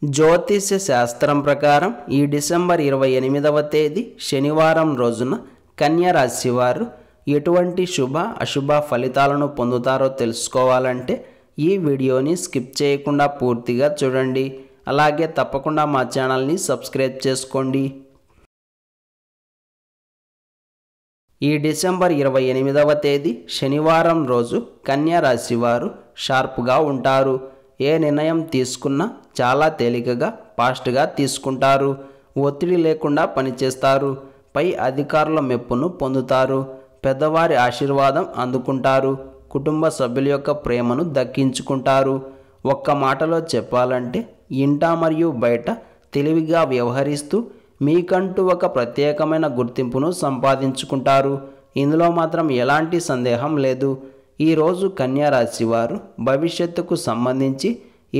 జ్యోతిష్య శాస్త్రం ప్రకారం ఈ డిసెంబర్ 28వ తేదీ శనివారం రోజున కన్యా రాశి వారు ఎటువంటి శుభ అశుభ ఫలితాలను పొందుతారో తెలుసుకోవాలంటే ఈ వీడియోని స్కిప్ చేయకుండా పూర్తిగా చూడండి. అలాగే తప్పకుండా మా ఛానల్ని సబ్స్క్రైబ్ చేసుకోండి. ఈ డిసెంబర్ 28వ తేదీ శనివారం రోజు కన్యా రాశి వారు షార్ప్గా ఉంటారు. ఏ నిర్ణయం తీసుకున్నా చాలా తేలికగా ఫాస్ట్గా తీసుకుంటారు. ఒత్తిడి లేకుండా పనిచేస్తారు. పై అధికారుల మెప్పును పొందుతారు. పెద్దవారి ఆశీర్వాదం అందుకుంటారు. కుటుంబ సభ్యుల యొక్క ప్రేమను దక్కించుకుంటారు. ఒక్క మాటలో చెప్పాలంటే ఇంట మరియు బయట తెలివిగా వ్యవహరిస్తూ మీకంటూ ఒక ప్రత్యేకమైన గుర్తింపును సంపాదించుకుంటారు. ఇందులో మాత్రం ఎలాంటి సందేహం లేదు. ఈరోజు కన్యా రాశి వారు భవిష్యత్తుకు సంబంధించి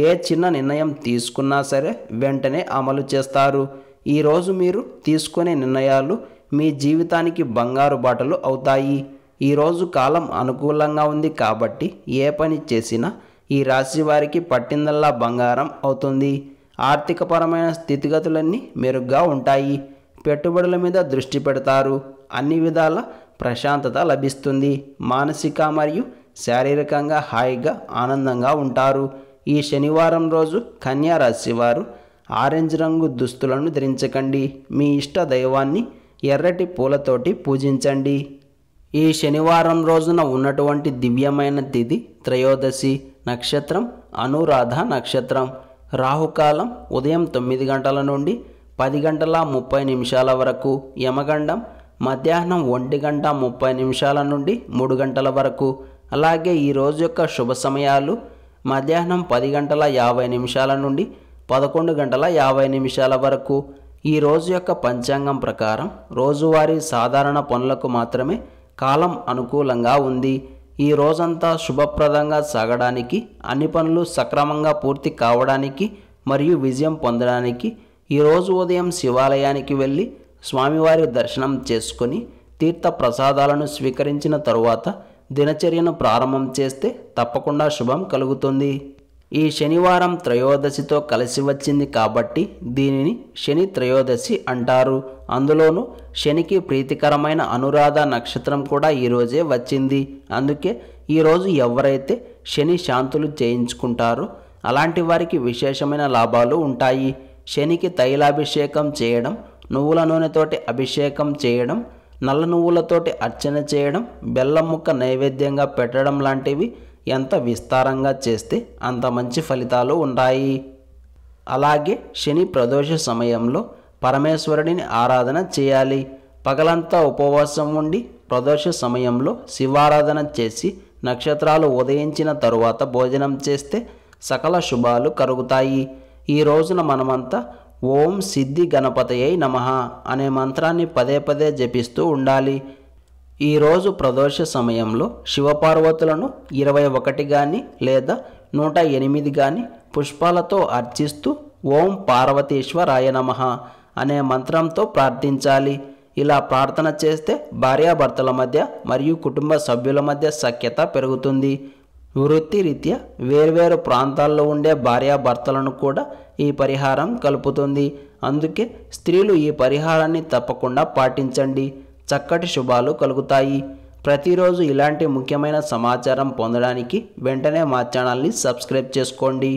ఏ చిన్న నిర్ణయం తీసుకున్నా సరే వెంటనే అమలు చేస్తారు. ఈరోజు మీరు తీసుకునే నిర్ణయాలు మీ జీవితానికి బంగారు బాటలు అవుతాయి. ఈరోజు కాలం అనుకూలంగా ఉంది కాబట్టి ఏ పని చేసినా ఈ రాశి వారికి పట్టిందల్లా బంగారం అవుతుంది. ఆర్థికపరమైన స్థితిగతులన్నీ మెరుగ్గా ఉంటాయి. పెట్టుబడుల మీద దృష్టి పెడతారు. అన్ని విధాల ప్రశాంతత లభిస్తుంది. మానసిక మరియు శారీరకంగా హాయిగా ఆనందంగా ఉంటారు. ఈ శనివారం రోజు కన్యా రాశి వారు ఆరెంజ్ రంగు దుస్తులను ధరించకండి. మీ ఇష్ట దైవాన్ని ఎర్రటి పూలతోటి పూజించండి. ఈ శనివారం రోజున ఉన్నటువంటి దివ్యమైన తిథి త్రయోదశి. నక్షత్రం అనురాధ నక్షత్రం. రాహుకాలం ఉదయం 9 గంటల నుండి 10 గంటల 30 నిమిషాల వరకు. యమగండం మధ్యాహ్నం 1 గంట 30 నిమిషాల నుండి 3 గంటల వరకు. అలాగే ఈ రోజు యొక్క శుభ సమయాలు మధ్యాహ్నం 10 గంటల 50 నిమిషాల నుండి 11 గంటల 50 నిమిషాల వరకు. ఈ రోజు యొక్క పంచాంగం ప్రకారం రోజువారీ సాధారణ పనులకు మాత్రమే కాలం అనుకూలంగా ఉంది. ఈ రోజంతా శుభప్రదంగా సాగడానికి, అన్ని పనులు సక్రమంగా పూర్తి కావడానికి మరియు విజయం పొందడానికి ఈరోజు ఉదయం శివాలయానికి వెళ్ళి స్వామివారి దర్శనం చేసుకొని తీర్థ ప్రసాదాలను స్వీకరించిన తరువాత దినచర్యను ప్రారంభం చేస్తే తప్పకుండా శుభం కలుగుతుంది. ఈ శనివారం త్రయోదశితో కలిసి వచ్చింది కాబట్టి దీనిని శని త్రయోదశి అంటారు. అందులోనూ శనికి ప్రీతికరమైన అనురాధ నక్షత్రం కూడా ఈరోజే వచ్చింది. అందుకే ఈరోజు ఎవరైతే శని శాంతులు చేయించుకుంటారో అలాంటి వారికి విశేషమైన లాభాలు ఉంటాయి. శనికి తైలాభిషేకం చేయడం, నువ్వుల నూనెతోటి అభిషేకం చేయడం, నల్ల నువ్వులతోటి అర్చన చేయడం, బెల్లం ముక్క నైవేద్యంగా పెట్టడం లాంటివి ఎంత విస్తారంగా చేస్తే అంత మంచి ఫలితాలు ఉంటాయి. అలాగే శని ప్రదోష సమయంలో పరమేశ్వరుడిని ఆరాధన చేయాలి. పగలంతా ఉపవాసం ఉండి ప్రదోష సమయంలో శివారాధన చేసి నక్షత్రాలు ఉదయించిన తరువాత భోజనం చేస్తే సకల శుభాలు కలుగుతాయి. ఈ రోజున మనమంతా ఓం సిద్ధి గణపతయై నమః అనే మంత్రాన్ని పదే పదే జపిస్తూ ఉండాలి. ఈరోజు ప్రదోష సమయంలో శివపార్వతులను 21 కానీ లేదా 108 కానీ పుష్పాలతో అర్చిస్తూ ఓం పార్వతీశ్వరాయ నమః అనే మంత్రంతో ప్రార్థించాలి. ఇలా ప్రార్థన చేస్తే భార్యాభర్తల మధ్య మరియు కుటుంబ సభ్యుల మధ్య సఖ్యత పెరుగుతుంది. వృత్తిరీత్యా వేర్వేరు ప్రాంతాల్లో ఉండే భార్యాభర్తలను కూడా ఈ పరిహారం కలుపుతుంది. అందుకే స్త్రీలు ఈ పరిహారాన్ని తప్పకుండా పాటించండి. చక్కటి శుభాలు కలుగుతాయి. ప్రతిరోజు ఇలాంటి ముఖ్యమైన సమాచారం పొందడానికి వెంటనే మా ఛానల్ని సబ్స్క్రైబ్ చేసుకోండి.